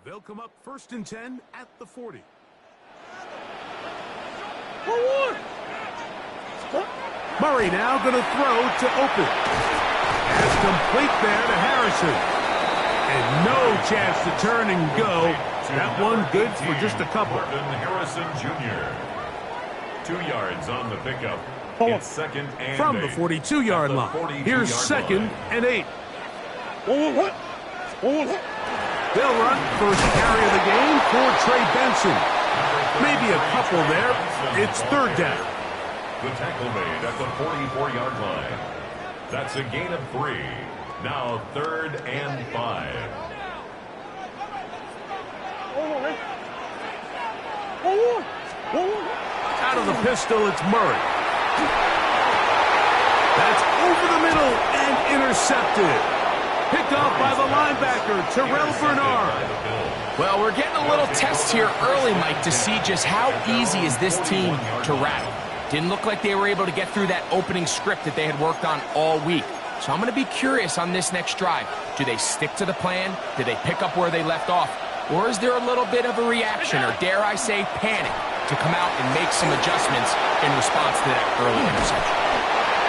They'll come up 1st and 10 at the 40. Murray now going to throw to open. That's complete there to Harrison. And no chance to turn and go. That one good for just a couple. Harrison Jr. 2 yards on the pickup. It's 2nd and From 8. the 42-yard line. Here's 2nd and 8. They'll run first carry of the game for Trey Benson. Maybe a couple there. It's 3rd down. The tackle made at the 44-yard line. That's a gain of 3. Now 3rd and 5. Out of the pistol, it's Murray. That's over the middle and intercepted. Picked off by the linebacker, Terrell Bernard. Well, we're getting a little test here early, Mike, to see just how easy is this team to rattle. Didn't look like they were able to get through that opening script that they had worked on all week. So I'm going to be curious on this next drive. Do they stick to the plan? Do they pick up where they left off? Or is there a little bit of a reaction, or dare I say panic, to come out and make some adjustments in response to that early interception?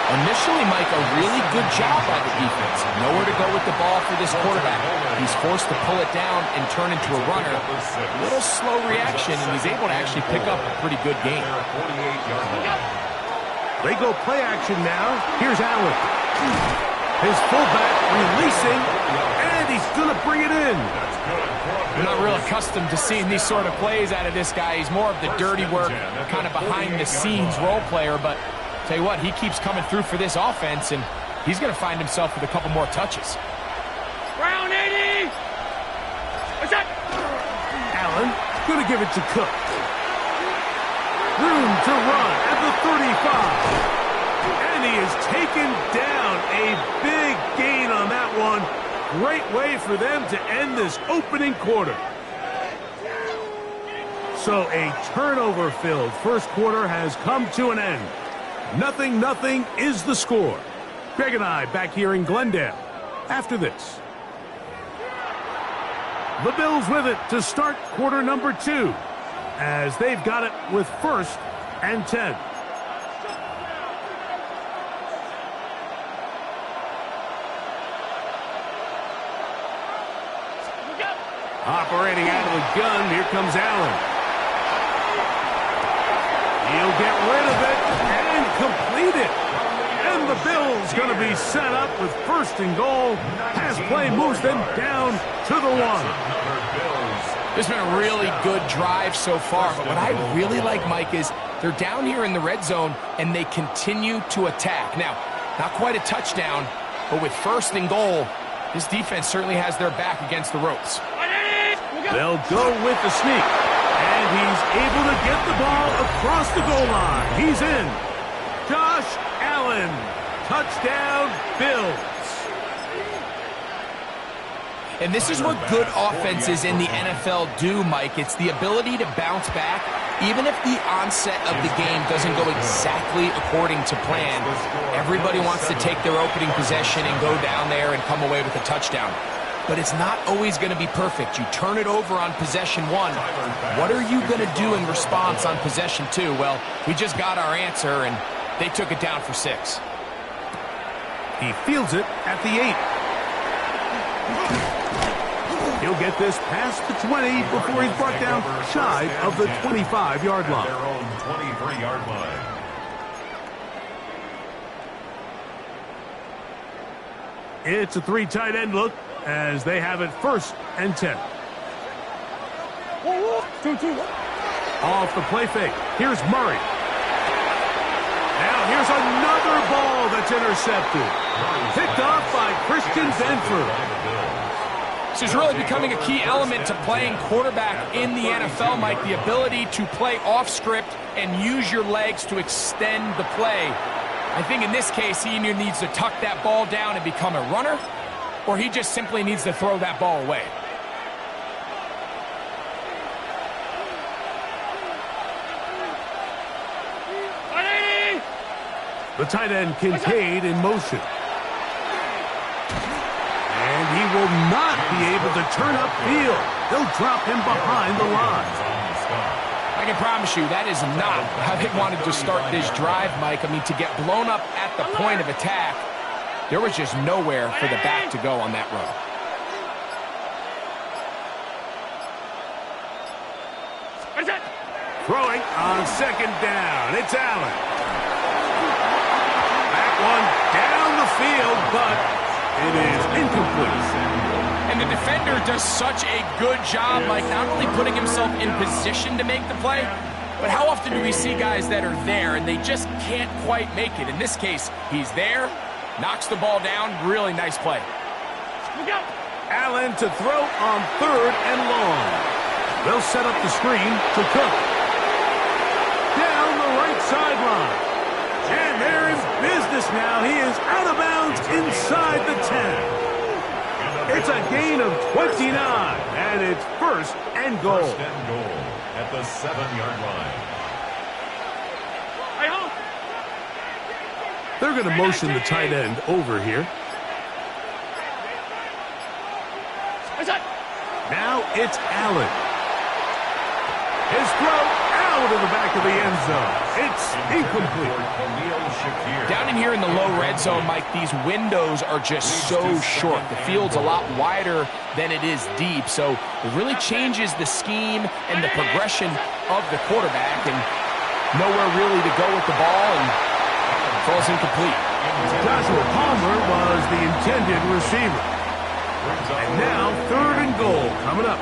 Initially, Mike, a really good job by the defense. Nowhere to go with the ball for this quarterback. He's forced to pull it down and turn into a runner. A little slow reaction, and he's able to actually pick up a pretty good game. They go play action now. Here's Allen. His fullback releasing, and he's going to bring it in. I'm not real accustomed to seeing these sort of plays out of this guy. He's more of the dirty work, kind of behind-the-scenes role player, but tell you what, he keeps coming through for this offense, and he's going to find himself with a couple more touches. Round 80! What's that? Allen going to give it to Cook. Room to run at the 35. And he is taken down. A big gain on that one. Great way for them to end this opening quarter. So a turnover-filled first quarter has come to an end. 0-0 is the score. Greg and I back here in Glendale after this. The Bills with it to start quarter number 2, as they've got it with 1st and 10. Operating out of the gun, here comes Allen. He'll get rid of it and complete it. And the Bills going to be set up with 1st and goal. Pass play moves them down to the 1. This has been a really good drive so far, but what I really like, Mike, is they're down here in the red zone, and they continue to attack. Now, not quite a touchdown, but with 1st and goal, this defense certainly has their back against the ropes. They'll go with the sneak, and he's able to get the ball across the goal line. He's in. Josh Allen, touchdown, Bills. And this is what good offenses in the NFL do, Mike. It's the ability to bounce back, even if the onset of the game doesn't go exactly according to plan. Everybody wants to take their opening possession and go down there and come away with a touchdown. But it's not always going to be perfect. You turn it over on possession 1. What are you going to do in response on possession 2? Well, we just got our answer, and they took it down for 6. He fields it at the 8. He'll get this past the 20 before he's brought down shy of the 25-yard line. Their own 23-yard line. It's a 3 tight end look as they have it 1st and 10. Off the play fake. Here's Murray. Now here's another ball that's intercepted. Picked off by Christian Benford. This is really becoming a key element to playing quarterback in the NFL, Mike. The ability to play off script and use your legs to extend the play. I think in this case, he either needs to tuck that ball down and become a runner, or he just simply needs to throw that ball away. The tight end Kincaid in motion. And he will not be able to turn upfield. They'll drop him behind the line. I can promise you that is not how they wanted to start this drive, Mike. I mean, to get blown up at the point of attack, there was just nowhere for the back to go on that run. Throwing on second down. It's Allen. That one down the field, but it is incomplete. And the defender does such a good job, Mike, not only putting himself in position to make the play, but how often do we see guys that are there and they just can't quite make it? In this case, he's there, knocks the ball down. Really nice play. Allen to throw on third and long. They'll set up the screen to Cook. Down the right sideline. And they're in business now. He is out of bounds inside the 10. It's a gain of 29, and it's first and goal. First and goal at the 7-yard line. They're going to motion the tight end over here. Now it's Allen. His throw out of the back of the end zone. It's incomplete. Down in here in the low red zone, Mike, these windows are just so short. The field's a lot wider than it is deep, so it really changes the scheme and the progression of the quarterback, and nowhere really to go with the ball, and falls incomplete. Joshua Palmer was the intended receiver. And now third and goal coming up.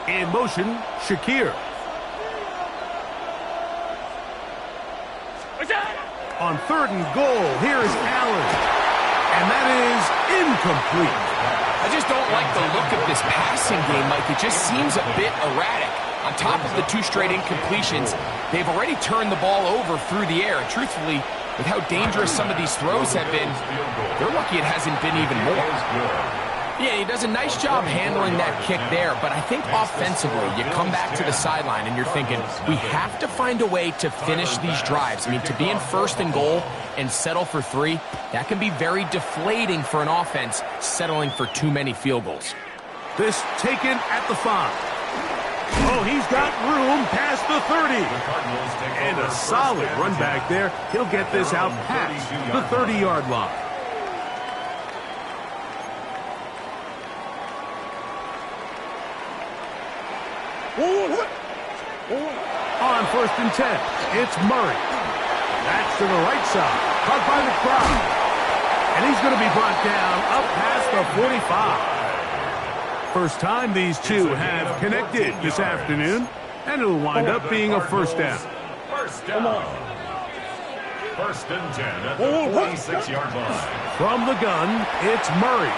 In motion, Shakir. On third and goal, here is Allen. And that is incomplete. I just don't like the look of this passing game, Mike. It just seems a bit erratic. On top of the 2 straight incompletions, they've already turned the ball over through the air. And truthfully, with how dangerous some of these throws have been, they're lucky it hasn't been even more. Yeah, he does a nice job handling that kick there, but I think offensively, you come back to the sideline and you're thinking, we have to find a way to finish these drives. I mean, to be in first and goal and settle for 3, that can be very deflating for an offense settling for too many field goals. This taken at the 5. Oh, he's got room past the 30. And a solid run back there. He'll get this out past the 30-yard line. On first and 10, it's Murray. That's to the right side, caught by the crowd. And he's going to be brought down up past the 45. First time these two have connected this afternoon, and it'll wind up being a first down. First down. First and 10 at the 46-yard line. From the gun, it's Murray.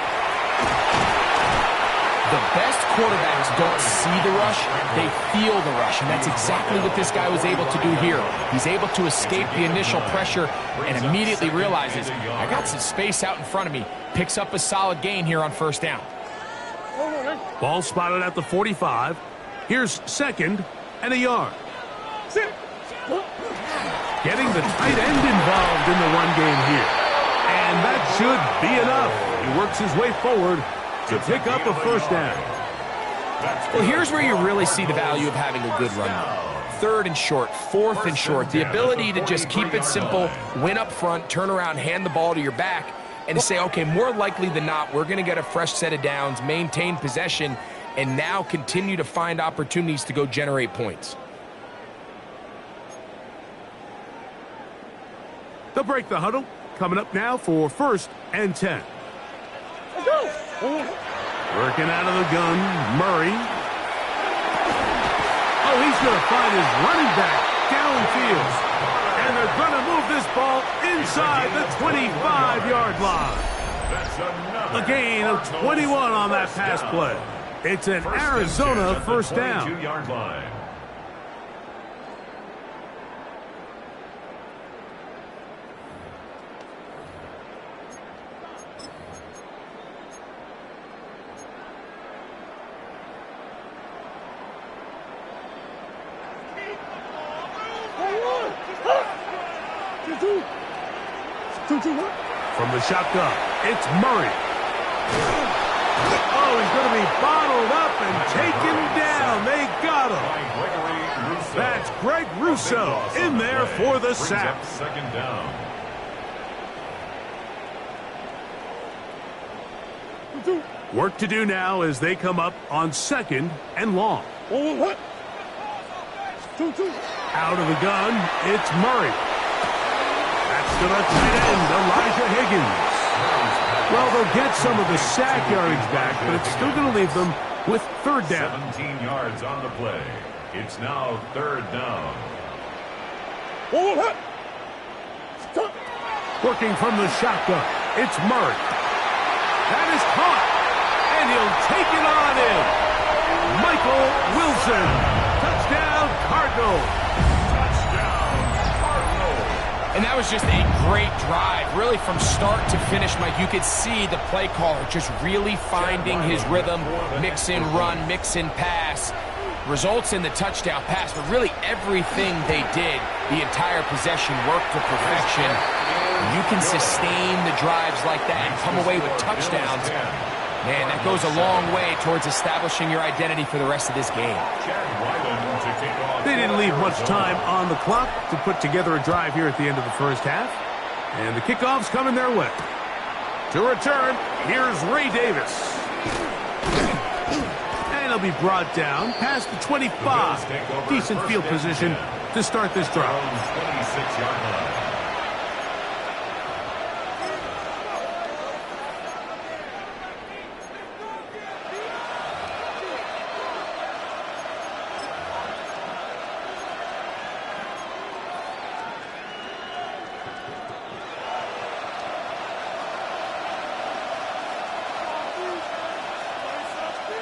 The best quarterbacks don't see the rush, they feel the rush, and that's exactly what this guy was able to do here. He's able to escape the initial pressure and immediately realizes, I got some space out in front of me. Picks up a solid gain here on first down. Ball spotted at the 45. Here's second and a yard. Getting the tight end involved in the run game here. And that should be enough. He works his way forward to pick up a first down. Well, here's where you really see the value of having a good run. Third and short, fourth and short. The ability to just keep it simple, win up front, turn around, hand the ball to your back, and to say, okay, more likely than not, we're going to get a fresh set of downs, maintain possession, and now continue to find opportunities to go generate points. They'll break the huddle. Coming up now for first and 10. Working out of the gun, Murray. Oh, he's going to find his running back downfield. And they're going to move this ball inside the 25-yard line. A gain of 21 on that pass play. It's an Arizona first down. From the shotgun, it's Murray. Oh, he's going to be bottled up and taken down. They got him. That's Greg Russo in there for the sack. Second down. Work to do now as they come up on second and long. Out of the gun, it's Murray. That's to the tight end, Elijah Higgins. Well, they'll get some of the sack yardage back, but it's still going to leave them with third down. 17 yards on the play. It's now third down. Working from the shotgun, it's Murray. That is caught, and he'll take it on in. Michael Wilson. Touchdown, Cardinals. Touchdown, Cardinals. And that was just a great drive. Really from start to finish, Mike, you could see the play caller just really finding his rhythm. Mix in run, mix in pass. Results in the touchdown pass, but really everything they did, the entire possession worked to perfection. You can sustain the drives like that and come away with touchdowns. Man, that goes a long way towards establishing your identity for the rest of this game. They didn't leave much time on the clock to put together a drive here at the end of the first half. And the kickoff's coming their way. To return, here's Ray Davis. And he'll be brought down past the 25. Decent field position to start this drive. 26-yard line.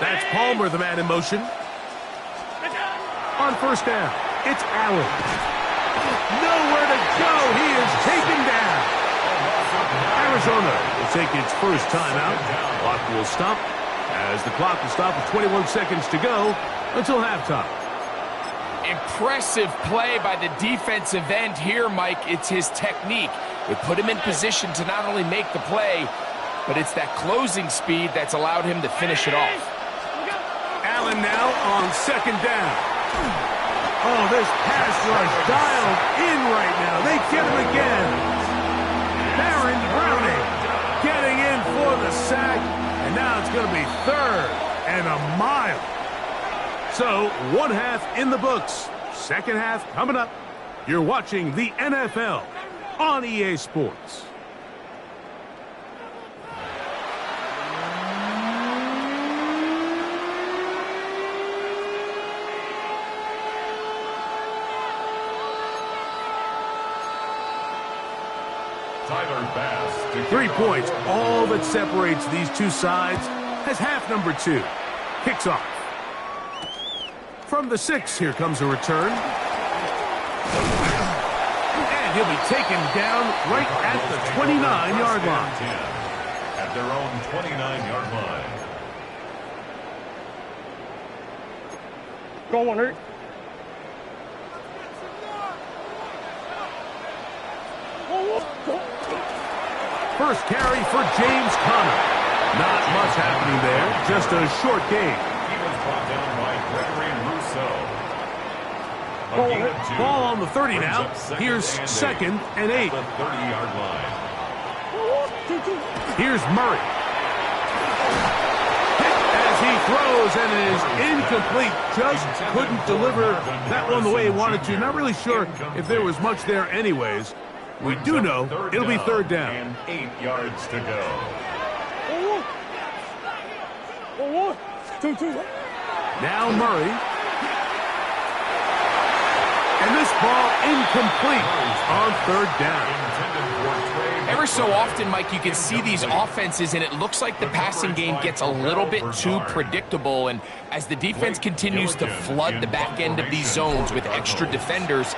That's Palmer, the man in motion. On first down, it's Allen. Nowhere to go. He is taken down. Arizona will take its first timeout. Clock will stop as the clock will stop with 21 seconds to go until halftime. Impressive play by the defensive end here, Mike. It's his technique. It put him in position to not only make the play, but it's that closing speed that's allowed him to finish it off. Allen now on second down. Oh, this pass rush dialed in right now. They get him again. Baron Browning getting in for the sack, and now it's going to be third and a mile. So, one half in the books. Second half coming up. You're watching the NFL on EA Sports. Tyler Bass. 3 points, all that separates these two sides, as half number 2 kicks off. From the 6, here comes a return. And he'll be taken down right at the 29-yard line. At their own 29-yard line. Go on, Hurt. First carry for James Conner. Not much happening there, just a short game. He was brought down by Gregory Rousseau. Ball on the 30 now. Here's second and 8. The 30-yard line. Here's Murray. Hit as he throws, and it is incomplete. Just couldn't deliver that one the way he wanted to. Not really sure if there was much there anyways. We do know it'll be third down. And 8 yards to go. Now Murray. And this ball incomplete on third down. Ever so often, Mike, you can see these offenses, and it looks like the passing game gets a little bit too predictable. And as the defense continues to flood the back end of these zones with extra defenders,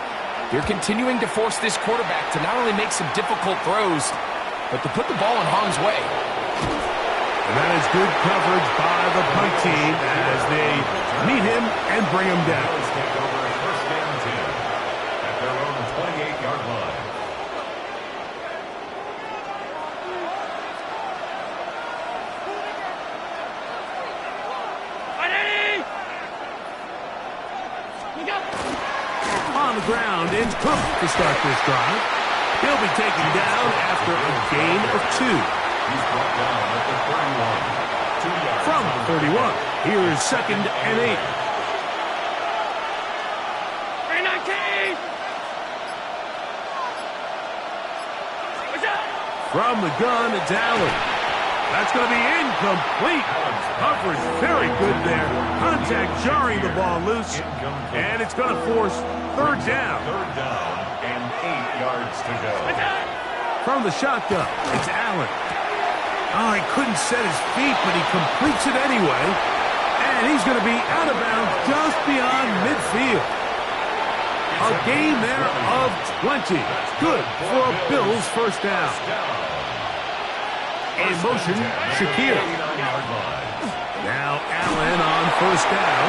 they're continuing to force this quarterback to not only make some difficult throws, but to put the ball in harm's way. And that is good coverage by the punt team as they meet him and bring him down. First and 10 at their own 28-yard line. Cook to start this drive. He'll be taken down after a gain of 2. He's brought down at the 31. 2 yards. From the 31, here's 2nd and 8. 319! What's up? From the gun, it's Allen. That's going to be incomplete. Coverage very good there. Contact jarring the ball loose. And it's going to force 3rd down. 3rd down and 8 yards to go. From the shotgun, it's Allen. Oh, he couldn't set his feet, but he completes it anyway. And he's going to be out of bounds just beyond midfield. A gain there of 20. Good for a Bills first down. In motion, Shakir. Now Allen on 1st down.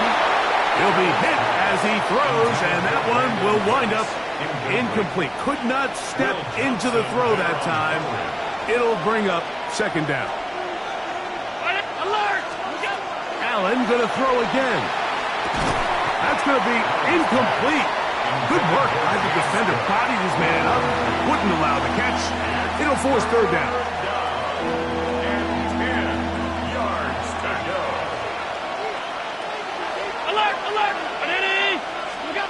He'll be hit as he throws, and that one will wind up incomplete. Could not step into the throw that time. It'll bring up 2nd down. Alert! Allen going to throw again. That's going to be incomplete. Good work by the defender. Bodied his man up. Wouldn't allow the catch. It'll force 3rd down. And 10 yards to go. Alert! Alert! Look out!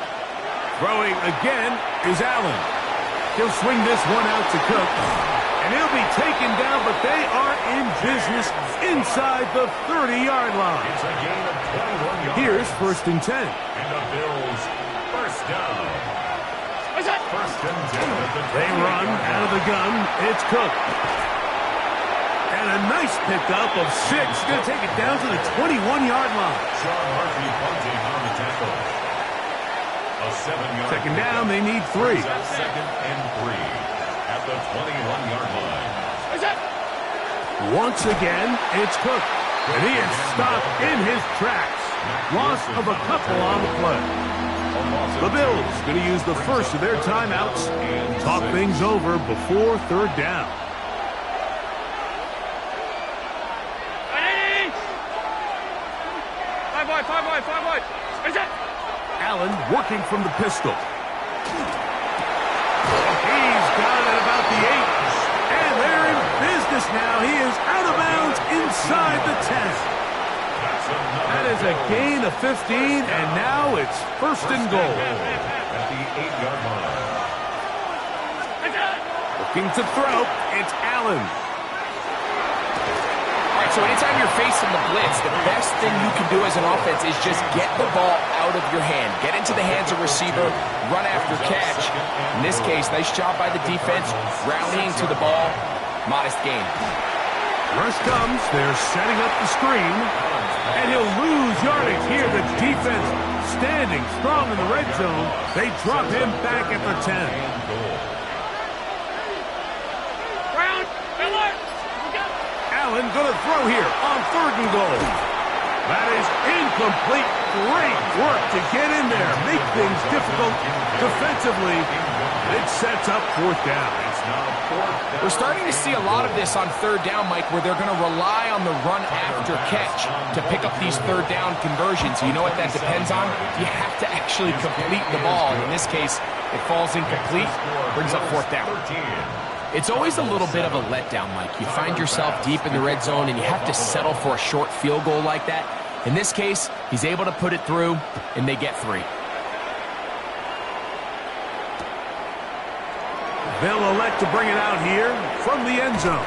Throwing again is Allen. He'll swing this one out to Cook. And he'll be taken down, but they are in business inside the 30-yard line. It's a gain of 21 yards. Here's 1st and 10. And the Bills first down. What's that? 1st and 10 at the They run out of the gun. It's Cook. And a nice pickup of 6. Going to take it down to the 21-yard line. Sean Murphy punting on the tackle. A 7-yard. 2nd down, they need 3. 2nd and 3 at the 21-yard line. What's that? Once again, it's Cook. And he is stopped in his tracks. Loss of a couple on the play. The Bills going to use the first of their timeouts and talk things over before 3rd down. 5 wide. What's that? Allen working from the pistol. He's got it about the 8. And they're in business now. He is out of bounds inside the 10. That is a gain of 15, and now it's 1st and goal. At the 8-yard line. Looking to throw, it's Allen. All right, so anytime you're facing the blitz, the best thing you can do as an offense is just get the ball out of your hand. Get into the hands of receiver, run after catch. In this case, nice job by the defense, rallying to the ball. Modest gain. Rush comes, they're setting up the screen, and he'll lose yardage here. The defense standing strong in the red zone. They drop him back at the 10. Brown, alert! Allen going to throw here on 3rd and goal. That is incomplete. Great work to get in there. Make things difficult defensively. It sets up 4th down. We're starting to see a lot of this on 3rd down, Mike, where they're going to rely on the run after catch to pick up these 3rd down conversions. You know what that depends on? You have to actually complete the ball. In this case, it falls incomplete, brings up 4th down. It's always a little bit of a letdown, Mike. You find yourself deep in the red zone, and you have to settle for a short field goal like that. In this case, he's able to put it through, and they get 3. They'll elect to bring it out here from the end zone.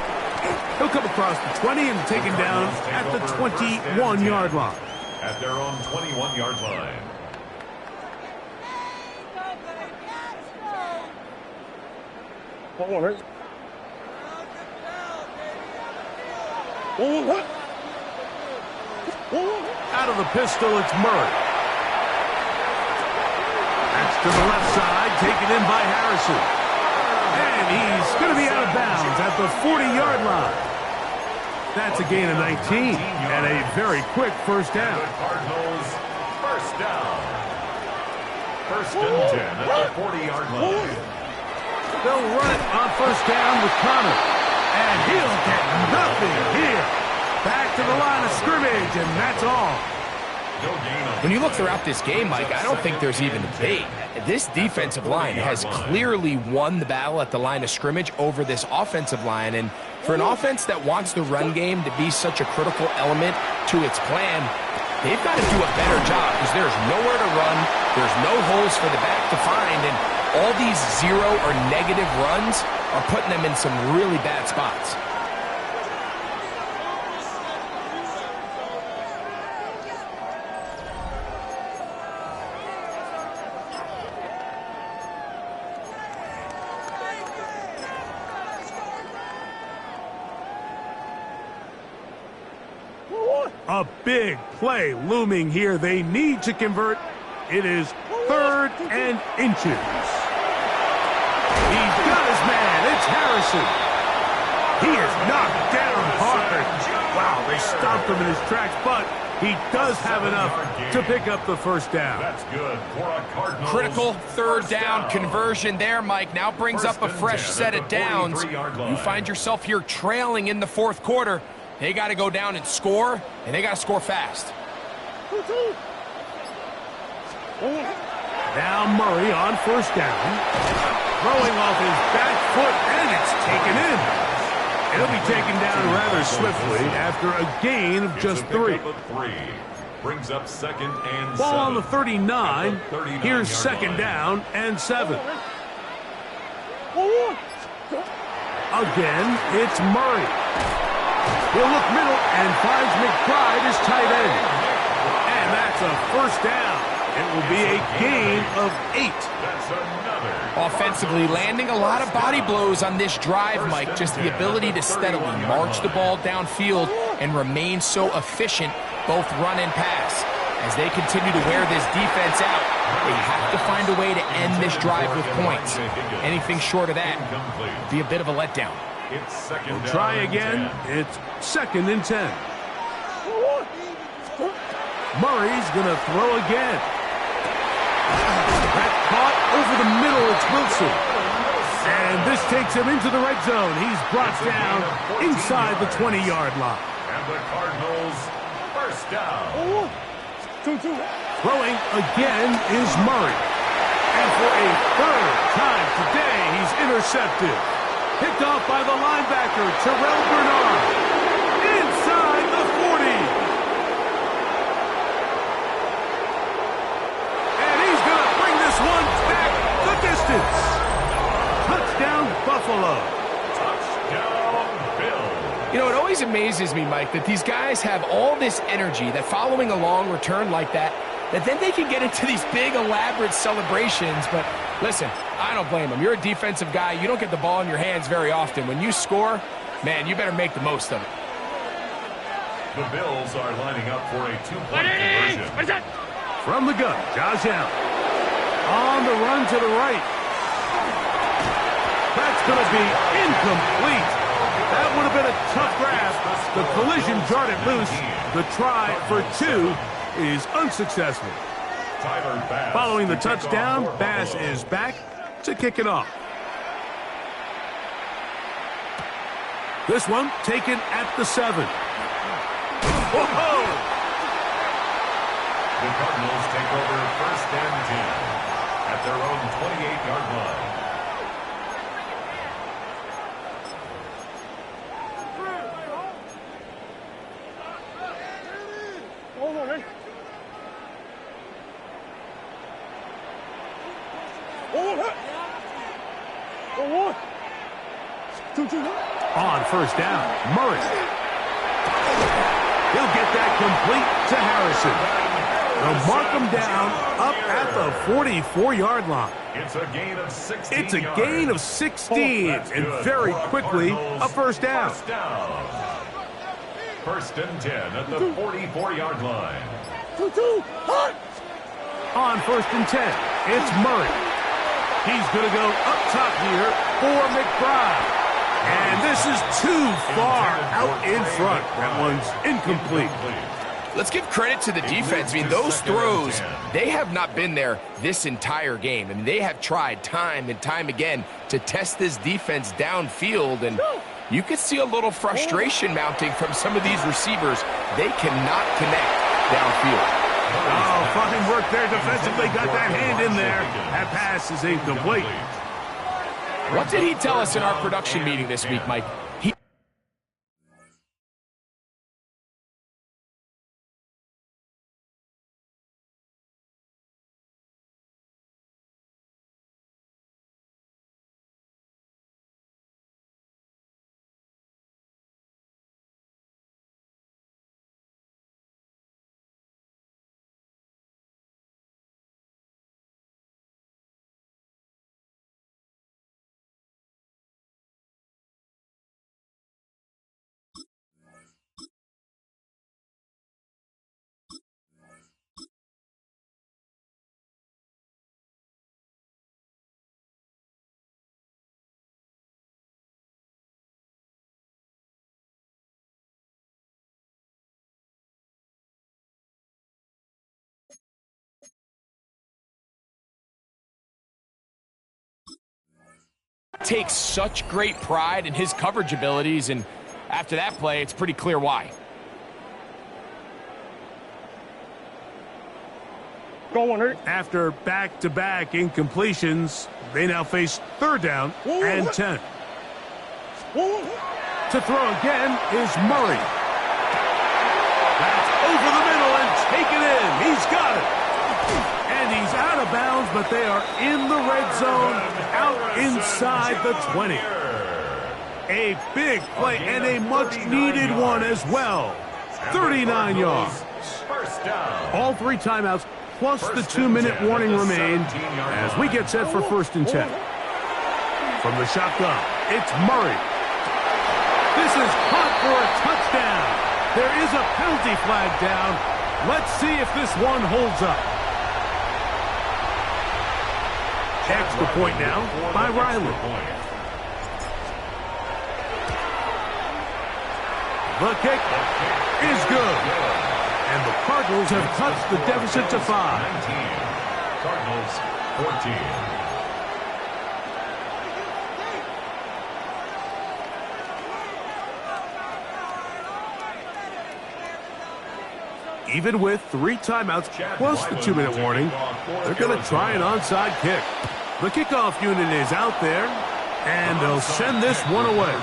He'll come across the 20 and taken down at the 21-yard line. At their own 21-yard line. Out of the pistol, it's Murray. That's to the left side, taken in by Harrison. And he's going to be out of bounds at the 40-yard line. That's a gain of 19 and a very quick first down. Cardinals first down. 1st and 10 at the 40-yard line. They'll run it on first down with Connor. And he'll get nothing here. Back to the line of scrimmage, and that's all. When you look throughout this game, Mike, I don't think there's even debate. This defensive line has clearly won the battle at the line of scrimmage over this offensive line. And for an offense that wants the run game to be such a critical element to its plan, they've got to do a better job because there's nowhere to run. There's no holes for the back to find. And all these zero or negative runs are putting them in some really bad spots. A big play looming here. They need to convert. It is 3rd and inches. He's got his man. It's Harrison. He is knocked down hard. Wow, they stopped him in his tracks, but he does have enough to pick up the first down. That's good for a Cardinals. Critical 3rd down conversion there, Mike. Now brings up a fresh set of downs. You find yourself here trailing in the 4th quarter. They got to go down and score, and they got to score fast. Now Murray on 1st down. Throwing off his back foot, and it's taken in. It'll be taken down rather swiftly after a gain of just 3. Brings up 2nd and 7. Ball on the 39. Here's 2nd down and 7. Again, it's Murray. He'll look middle and finds McBride as tight end. And that's a 1st down. It will be a gain of 8. That's another. Offensively, landing a lot of body blows on this drive, Mike. Just the ability to steadily march the ball downfield and remain so efficient, both run and pass. As they continue to wear this defense out, they have to find a way to end this drive with points. Anything short of that would be a bit of a letdown. It's 2nd down. Try again. It's 2nd and 10. Murray's going to throw again. That caught over the middle. It's Wilson. And this takes him into the red zone. He's brought down inside the 20-yard line. And the Cardinals 1st down. Throwing again is Murray. And for a 3rd time today, he's intercepted. Picked off by the linebacker, Terrell Bernard. Inside the 40. And he's going to bring this one back the distance. Touchdown, Buffalo. Touchdown, Bills. You know, it always amazes me, Mike, that these guys have all this energy, that following a long return like that then they can get into these big, elaborate celebrations. But listen, I don't blame them. You're a defensive guy. You don't get the ball in your hands very often. When you score, man, you better make the most of it. The Bills are lining up for a 2-point conversion. From the gun, Josh Allen. On the run to the right. That's going to be incomplete. That would have been a tough grasp. The collision jarred it loose. The try for 2 is unsuccessful. Following the touchdown, Bass is back to kick it off. This one taken at the 7. Whoa! The Cardinals take over 1st and 10 at their own 28-yard line. On 1st down, Murray. He'll get that complete to Harrison. They'll mark him down up at the 44-yard line. It's a gain of 16 It's a gain of 16, and very quickly a 1st down. 1st and 10 at the 44-yard line. On 1st and 10, it's Murray. He's going to go up top here for McBride. And this is too far out in front. That one's incomplete. Let's give credit to the defense. I mean, those throws, they have not been there this entire game. I mean, they have tried time and time again to test this defense downfield, and you could see a little frustration mounting from some of these receivers. They cannot connect downfield. Oh, fine work there defensively. Got that hand in there. That pass is incomplete. What did he tell us in our production meeting this week, Mike? Takes such great pride in his coverage abilities, and after that play, it's pretty clear why. After back-to-back incompletions, they now face third down and 10. To throw again is Murray. That's over the middle and taken in. He's got it. And he's out of bounds, but they are in the red zone, out inside the 20. A big play and a much-needed one as well. 39 yards. All three timeouts plus the 2-minute warning remain as we get set for 1st and 10. From the shotgun, it's Murray. This is caught for a touchdown. There is a penalty flag down. Let's see if this one holds up. Extra point now by Riley. The kick is good. And the Cardinals have cut the deficit to 5. Cardinals 14. Even with 3 timeouts plus the 2-minute warning, they're going to try an onside kick. The kickoff unit is out there, and they'll send this one away.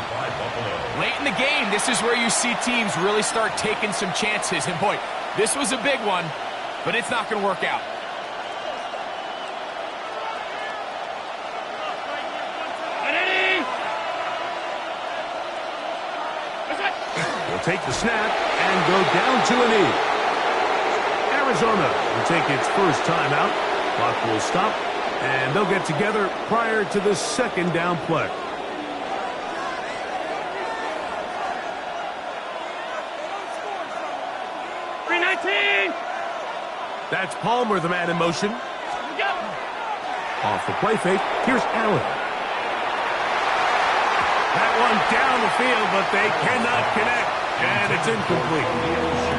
Late in the game, this is where you see teams really start taking some chances. And boy, this was a big one, but it's not going to work out. They'll take the snap and go down to a knee. Arizona will take its first timeout. Clock will stop, and they'll get together prior to the 2nd down play. That's Palmer, the man in motion. Off the play fake, here's Allen. That one down the field, but they cannot connect, and it's incomplete.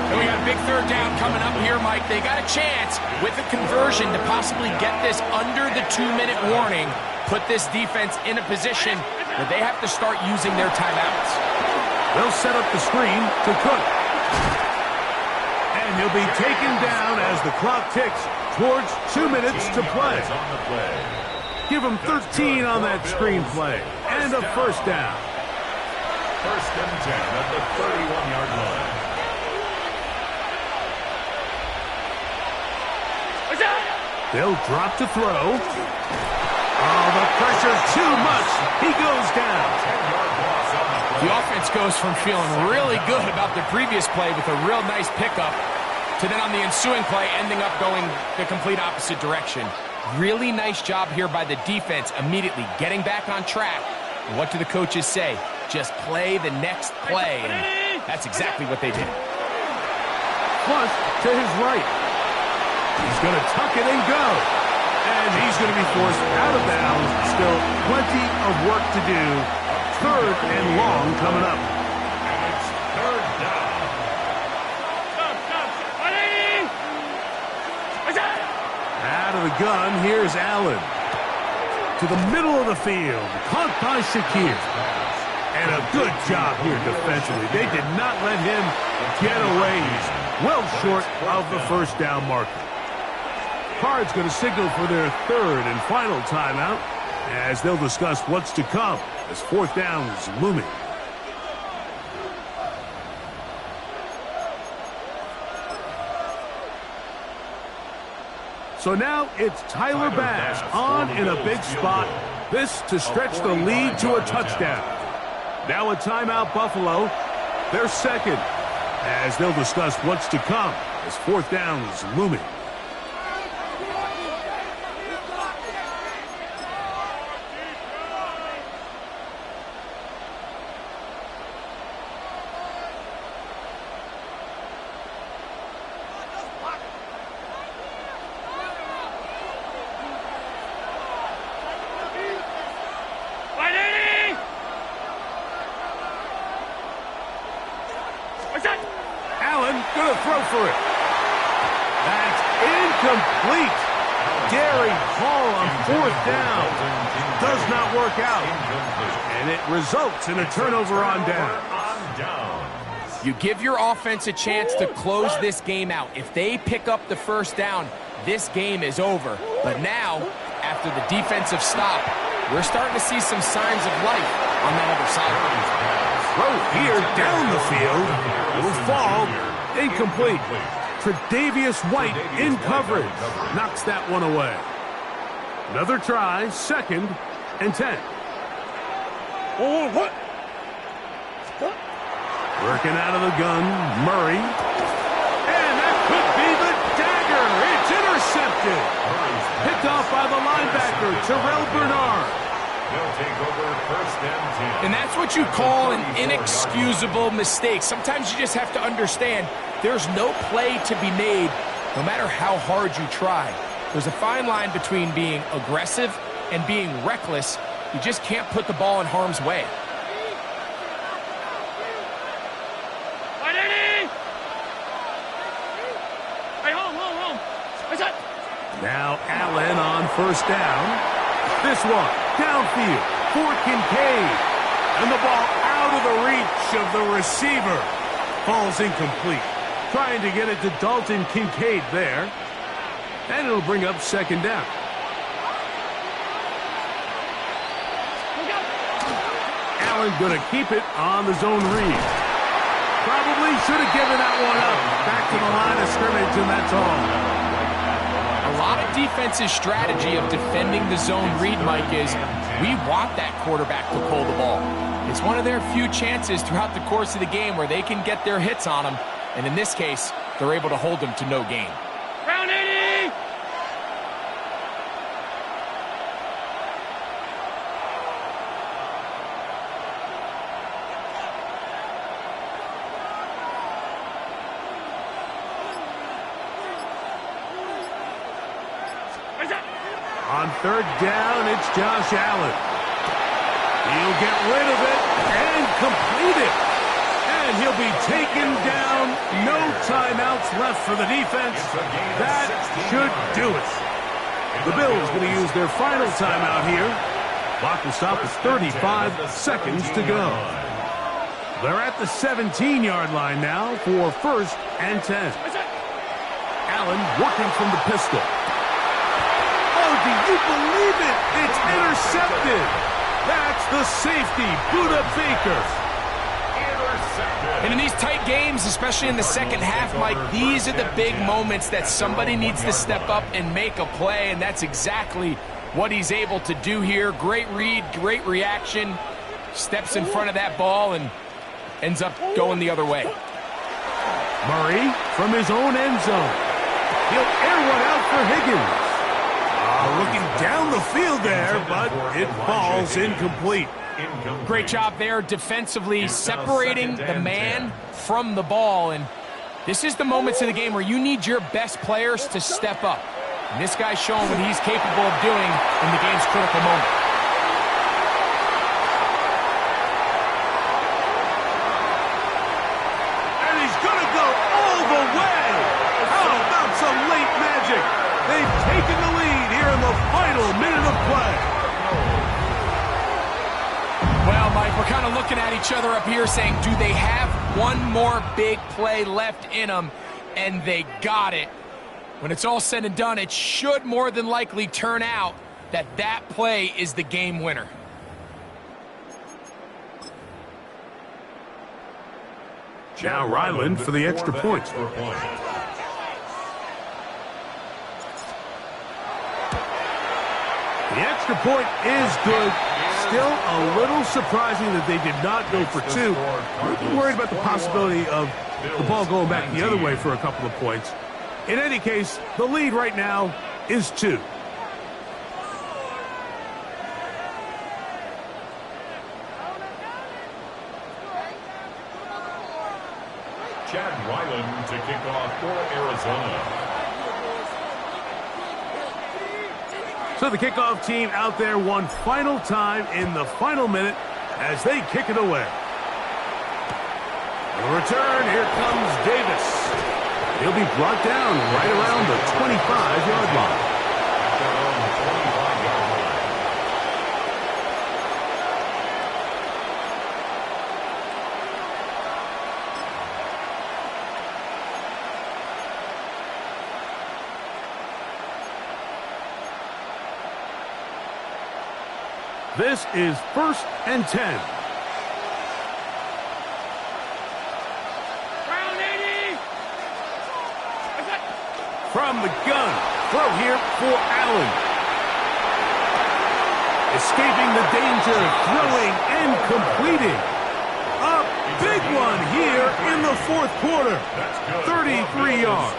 And we got a big 3rd down coming up here, Mike. They got a chance with a conversion to possibly get this under the 2-minute warning, put this defense in a position where they have to start using their timeouts. They'll set up the screen to Cook. And he'll be taken down as the clock ticks towards 2 minutes to play. Give him 13 on that screenplay. And a 1st down. 1st and 10 at the 31-yard line. They'll drop to throw. Oh, the pressure's too much. He goes down. The offense goes from feeling really good about the previous play with a real nice pickup to then on the ensuing play ending up going the complete opposite direction. Really nice job here by the defense immediately getting back on track. And what do the coaches say? Just play the next play. And that's exactly what they did. Plus, to his right. He's going to tuck it and go. And he's going to be forced out of bounds. Still plenty of work to do. 3rd and long coming up. And it's 3rd down. Out of the gun, here's Allen. To the middle of the field. Caught by Shakir. And a good job here defensively. They did not let him get away. He's well short of the first down marker. Card's going to signal for their third and final timeout as they'll discuss what's to come as fourth down is looming. So now it's Tyler Bass on in a big spot. This to stretch the lead to a touchdown. Now a timeout, Buffalo. They're second as they'll discuss what's to come as fourth down is looming. Allen gonna throw for it. That's incomplete. Gary Hall on fourth down. Does not work out. And it results in a turnover on down. You give your offense a chance to close this game out. If they pick up the first down, this game is over. But now, after the defensive stop, we're starting to see some signs of life on that other side. Throw here down the field. Will fall. Incomplete. Tre'Davious White in coverage. Knocks that one away. Another try. Second and 10. Oh, what? Working out of the gun. Murray. And that could be the dagger. It's intercepted. Picked off by the linebacker, Terrell Bernard. They'll take over first and 10. And that's what you call an inexcusable mistake. Sometimes you just have to understand there's no play to be made, no matter how hard you try. There's a fine line between being aggressive and being reckless. You just can't put the ball in harm's way. Now Allen on first down. This one downfield for Kincaid. And the ball out of the reach of the receiver. Falls incomplete. Trying to get it to Dalton Kincaid there. And it'll bring up second down. Allen going to keep it on the zone read. Probably should have given that one up. Back to the line of scrimmage, and that's all. A lot of defense's strategy of defending the zone read, Mike, is we want that quarterback to pull the ball. It's one of their few chances throughout the course of the game where they can get their hits on them. And in this case, they're able to hold them to no gain. Round 80! On third down, it's Josh Allen. He'll get rid of it and complete it. And he'll be taken down. No timeouts left for the defense. That should do it. The Bills going to use their final timeout here. Clock will stop with 35 seconds to go. They're at the 17-yard line now for first and 10. Allen working from the pistol. Do you believe it? It's intercepted. That's the safety, Buda Baker. And in these tight games, especially in the second half, Mike, these are the big moments that somebody needs to step up and make a play, and that's exactly what he's able to do here. Great read, great reaction. Steps in front of that ball and ends up going the other way. Murray from his own end zone. He'll air one out for Higgins. Looking down the field there, but it falls incomplete. Great job there defensively, separating the man from the ball. And this is the moments of the game where you need your best players to step up. And this guy's showing what he's capable of doing in the game's critical moment. And he's going to go all the way. How about some late magic? They've taken the lead here in the final minute of play. Well, Mike, we're We're kind of looking at each other up here saying, do they have one more big play left in them? And they got it. When it's all said and done, it should more than likely turn out that that play is the game winner. Now Ryland for the extra point. The extra point is good. Still a little surprising that they did not go for two. We're worried about the possibility of the ball going back the other way for a couple of points. In any case, the lead right now is 2. Chad Ryland to kick off for Arizona. So the kickoff team out there one final time in the final minute as they kick it away. The return, here comes Davis. He'll be brought down right around the 25-yard line. This is 1st and 10. From the gun, throw here for Allen. Escaping the danger, throwing and completing. A big one here in the 4th quarter. 33 yards.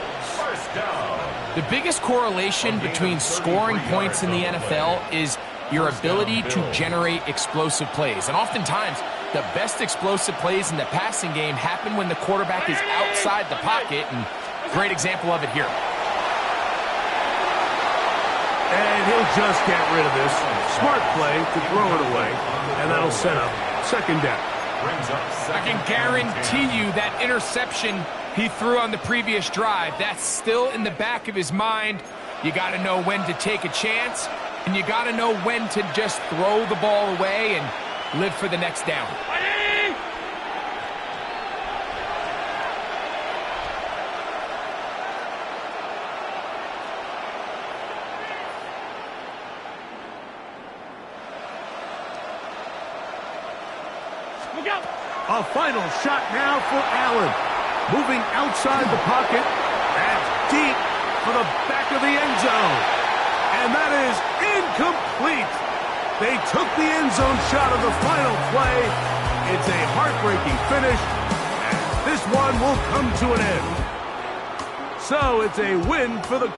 The biggest correlation between scoring points in the NFL is your ability to generate explosive plays. And oftentimes, the best explosive plays in the passing game happen when the quarterback is outside the pocket, and great example of it here. And he'll just get rid of this. Smart play to throw it away, and that'll set up 2nd down. I can guarantee you that interception he threw on the previous drive, that's still in the back of his mind. You got to know when to take a chance, and you got to know when to just throw the ball away and live for the next down. A final shot now for Allen. Moving outside the pocket. That's deep for the back of the end zone. And that is incomplete. They took the end zone shot of the final play. It's a heartbreaking finish. And this one will come to an end. So it's a win for the